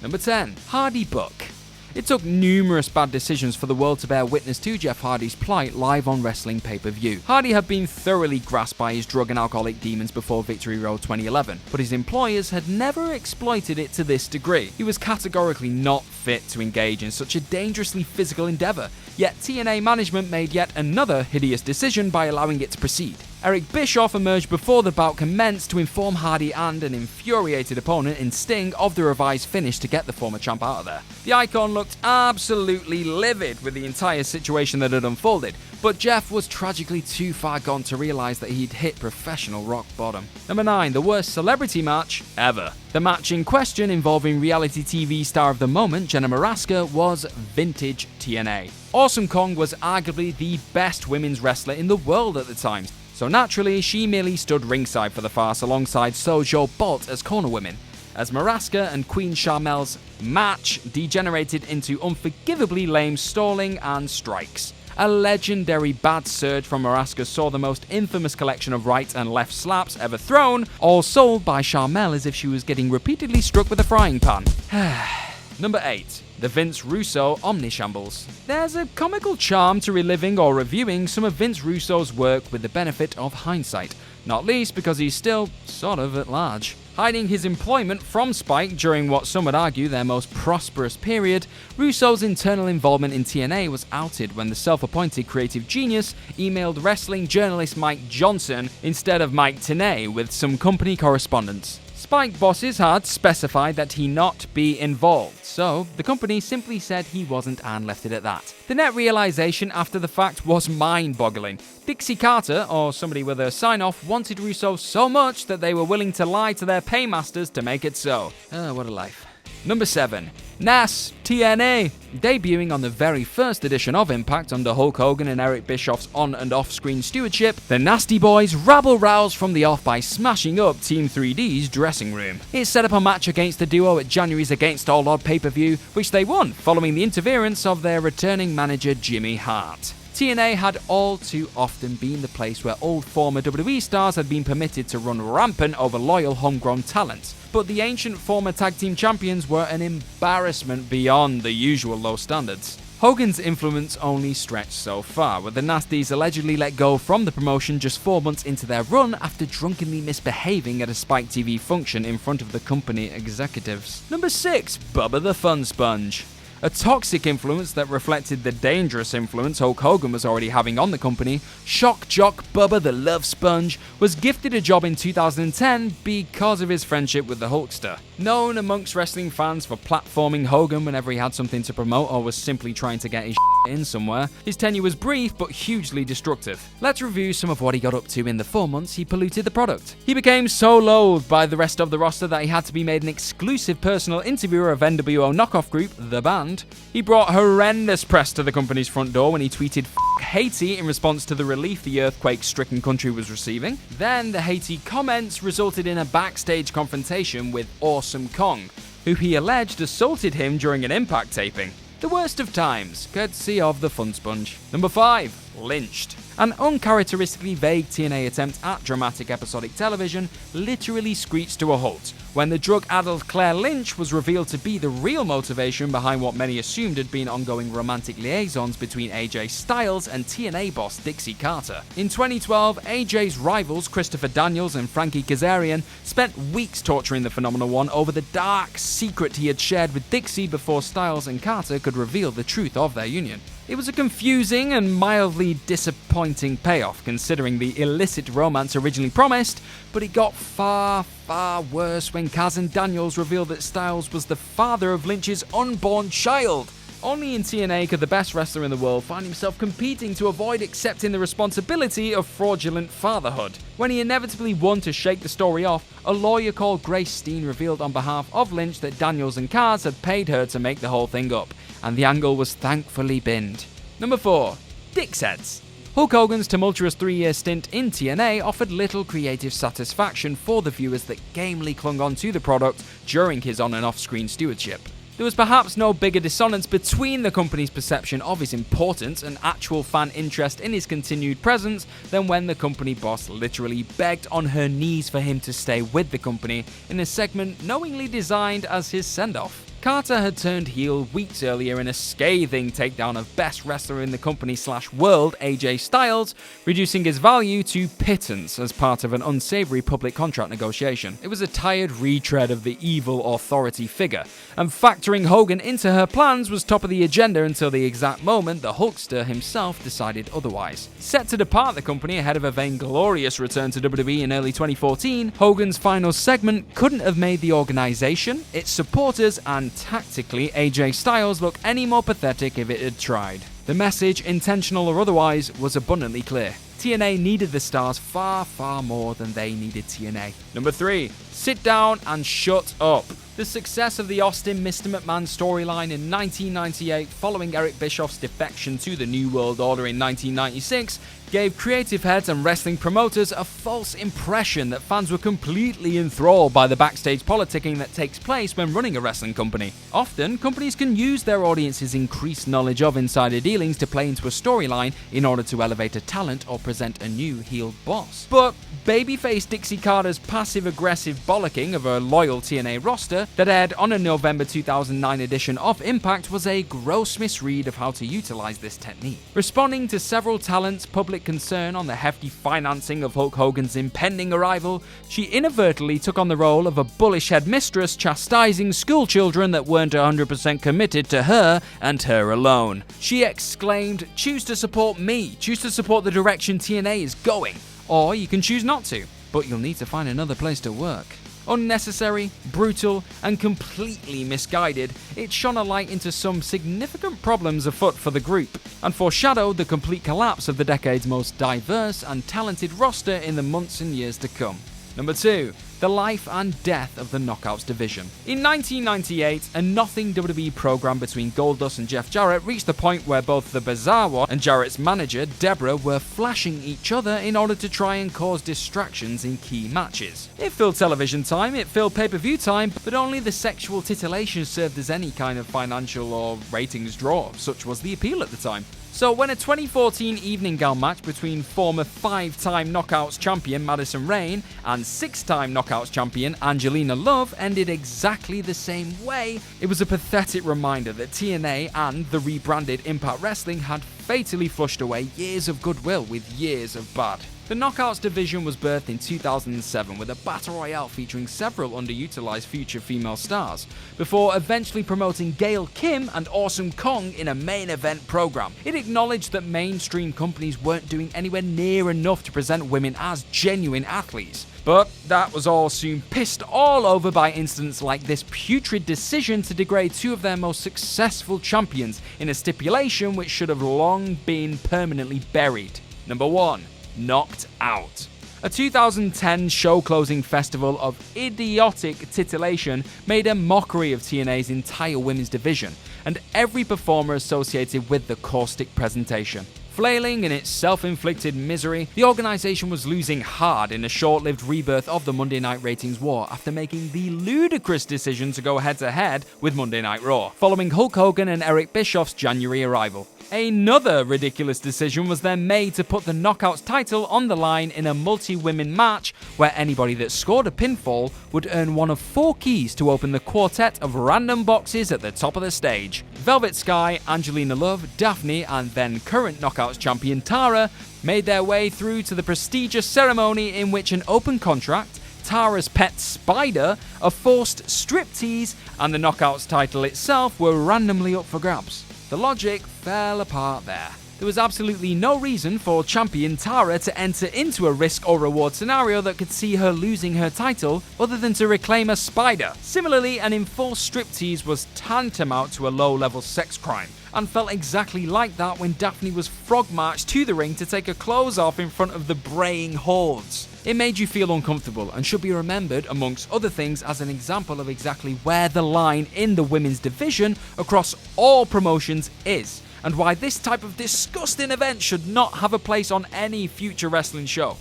Number 10. Hardy Buck. It took numerous bad decisions for the world to bear witness to Jeff Hardy's plight live on wrestling pay-per-view. Hardy had been thoroughly grasped by his drug and alcoholic demons before Victory Road 2011, but his employers had never exploited it to this degree. He was categorically not fit to engage in such a dangerously physical endeavor, yet TNA management made yet another hideous decision by allowing it to proceed. Eric Bischoff emerged before the bout commenced to inform Hardy and an infuriated opponent in Sting of the revised finish to get the former champ out of there. The Icon looked absolutely livid with the entire situation that had unfolded, but Jeff was tragically too far gone to realize that he'd hit professional rock bottom. Number 9. The worst celebrity match ever. The match in question, involving reality TV star of the moment Jenna Maraska, was vintage TNA. Awesome Kong was arguably the best women's wrestler in the world at the time, so naturally she merely stood ringside for the farce alongside Sojo Bolt as corner women, as Maraska and Queen Charmel's match degenerated into unforgivably lame stalling and strikes. A legendary bad surge from Maraska saw the most infamous collection of right and left slaps ever thrown, all sold by Charmel as if she was getting repeatedly struck with a frying pan. Number 8. The Vince Russo Omnishambles. There's a comical charm to reliving or reviewing some of Vince Russo's work with the benefit of hindsight, not least because he's still sort of at large. Hiding his employment from Spike during what some would argue their most prosperous period, Russo's internal involvement in TNA was outed when the self-appointed creative genius emailed wrestling journalist Mike Johnson instead of Mike Tenay with some company correspondence. Spike bosses had specified that he not be involved, so the company simply said he wasn't and left it at that. The net realization after the fact was mind-boggling. Dixie Carter, or somebody with a sign-off, wanted Russo so much that they were willing to lie to their paymasters to make it so. What a life. Number 7. NAS TNA. Debuting on the very first edition of Impact under Hulk Hogan and Eric Bischoff's on- and off-screen stewardship, the Nasty Boys rabble-roused from the off by smashing up Team 3D's dressing room. It set up a match against the duo at January's Against All Odds pay-per-view, which they won following the interference of their returning manager Jimmy Hart. TNA had all too often been the place where old former WWE stars had been permitted to run rampant over loyal homegrown talent, but the ancient former tag team champions were an embarrassment beyond the usual low standards. Hogan's influence only stretched so far, with the Nasties allegedly let go from the promotion just 4 months into their run after drunkenly misbehaving at a Spike TV function in front of the company executives. Number 6. Bubba the Fun Sponge. A toxic influence that reflected the dangerous influence Hulk Hogan was already having on the company, shock jock Bubba the Love Sponge was gifted a job in 2010 because of his friendship with the Hulkster. Known amongst wrestling fans for platforming Hogan whenever he had something to promote or was simply trying to get his in somewhere, his tenure was brief but hugely destructive. Let's review some of what he got up to in the 4 months he polluted the product. He became so loathed by the rest of the roster that he had to be made an exclusive personal interviewer of NWO knockoff group, The Band. He brought horrendous press to the company's front door when he tweeted "F*** Haiti" in response to the relief the earthquake-stricken country was receiving. Then the Haiti comments resulted in a backstage confrontation with Awesome Kong, who he alleged assaulted him during an Impact taping. The worst of times, courtesy of the Fun Sponge. Number 5. Lynched. An uncharacteristically vague TNA attempt at dramatic episodic television literally screeched to a halt when the drug-addled Claire Lynch was revealed to be the real motivation behind what many assumed had been ongoing romantic liaisons between AJ Styles and TNA boss Dixie Carter. In 2012, AJ's rivals Christopher Daniels and Frankie Kazarian spent weeks torturing the Phenomenal One over the dark secret he had shared with Dixie before Styles and Carter could reveal the truth of their union. It was a confusing and mildly disappointing payoff considering the illicit romance originally promised, but it got far worse when Kaz and Daniels revealed that Styles was the father of Lynch's unborn child. Only in TNA could the best wrestler in the world find himself competing to avoid accepting the responsibility of fraudulent fatherhood. When he inevitably won to shake the story off, a lawyer called Grace Steen revealed on behalf of Lynch that Daniels and Kaz had paid her to make the whole thing up, and the angle was thankfully binned. Number 4. Dicksheads. Hulk Hogan's tumultuous 3-year stint in TNA offered little creative satisfaction for the viewers that gamely clung on to the product during his on- and off-screen stewardship. There was perhaps no bigger dissonance between the company's perception of his importance and actual fan interest in his continued presence than when the company boss literally begged on her knees for him to stay with the company in a segment knowingly designed as his send-off. Carter had turned heel weeks earlier in a scathing takedown of best wrestler in the company / world AJ Styles, reducing his value to pittance as part of an unsavory public contract negotiation. It was a tired retread of the evil authority figure, and factoring Hogan into her plans was top of the agenda until the exact moment the Hulkster himself decided otherwise. Set to depart the company ahead of a vainglorious return to WWE in early 2014, Hogan's final segment couldn't have made the organization, its supporters, and tactically AJ Styles look any more pathetic if it had tried. The message, intentional or otherwise, was abundantly clear. TNA needed the stars far, far more than they needed TNA. Number 3. Sit down and shut up. The success of the Austin Mr. McMahon storyline in 1998 following Eric Bischoff's defection to the New World Order in 1996 gave creative heads and wrestling promoters a false impression that fans were completely enthralled by the backstage politicking that takes place when running a wrestling company. Often, companies can use their audience's increased knowledge of insider dealings to play into a storyline in order to elevate a talent or present a new heel boss. But babyface Dixie Carter's passive-aggressive bollocking of a loyal TNA roster that aired on a November 2009 edition of Impact was a gross misread of how to utilize this technique. Responding to several talents' public concern on the hefty financing of Hulk Hogan's impending arrival, she inadvertently took on the role of a bullish headmistress chastising schoolchildren that weren't 100% committed to her and her alone. She exclaimed, "Choose to support me, choose to support the direction TNA is going, or you can choose not to, but you'll need to find another place to work." Unnecessary, brutal, and completely misguided, it shone a light into some significant problems afoot for the group, and foreshadowed the complete collapse of the decade's most diverse and talented roster in the months and years to come. Number 2. The life and death of the Knockouts division. In 1998, a nothing WWE program between Goldust and Jeff Jarrett reached the point where both the Bizarre One and Jarrett's manager, Deborah, were flashing each other in order to try and cause distractions in key matches. It filled television time, it filled pay-per-view time, but only the sexual titillation served as any kind of financial or ratings draw. Such was the appeal at the time. So when a 2014 Evening Gown match between former 5-time Knockouts champion Madison Rayne and 6-time Knockouts champion Angelina Love ended exactly the same way, it was a pathetic reminder that TNA and the rebranded Impact Wrestling had fatally flushed away years of goodwill with years of bad. The Knockouts division was birthed in 2007 with a battle royale featuring several underutilized future female stars, before eventually promoting Gail Kim and Awesome Kong in a main event program. It acknowledged that mainstream companies weren't doing anywhere near enough to present women as genuine athletes. But that was all soon pissed all over by incidents like this putrid decision to degrade two of their most successful champions in a stipulation which should have long been permanently buried. Number 1. Knocked Out. A 2010 show-closing festival of idiotic titillation made a mockery of TNA's entire women's division, and every performer associated with the caustic presentation. Flailing in its self-inflicted misery, the organization was losing hard in a short-lived rebirth of the Monday Night Ratings war after making the ludicrous decision to go head-to-head with Monday Night Raw, following Hulk Hogan and Eric Bischoff's January arrival. Another ridiculous decision was then made to put the Knockouts title on the line in a multi-women match where anybody that scored a pinfall would earn one of 4 keys to open the quartet of random boxes at the top of the stage. Velvet Sky, Angelina Love, Daphne, and then current Knockouts champion Tara made their way through to the prestigious ceremony in which an open contract, Tara's pet spider, a forced striptease, and the Knockouts title itself were randomly up for grabs. The logic fell apart there. There was absolutely no reason for champion Tara to enter into a risk or reward scenario that could see her losing her title other than to reclaim a spider. Similarly, an enforced striptease was tantamount to a low-level sex crime, and felt exactly like that when Daphne was frog-marched to the ring to take her clothes off in front of the braying hordes. It made you feel uncomfortable and should be remembered, amongst other things, as an example of exactly where the line in the women's division across all promotions is, and why this type of disgusting event should not have a place on any future wrestling show.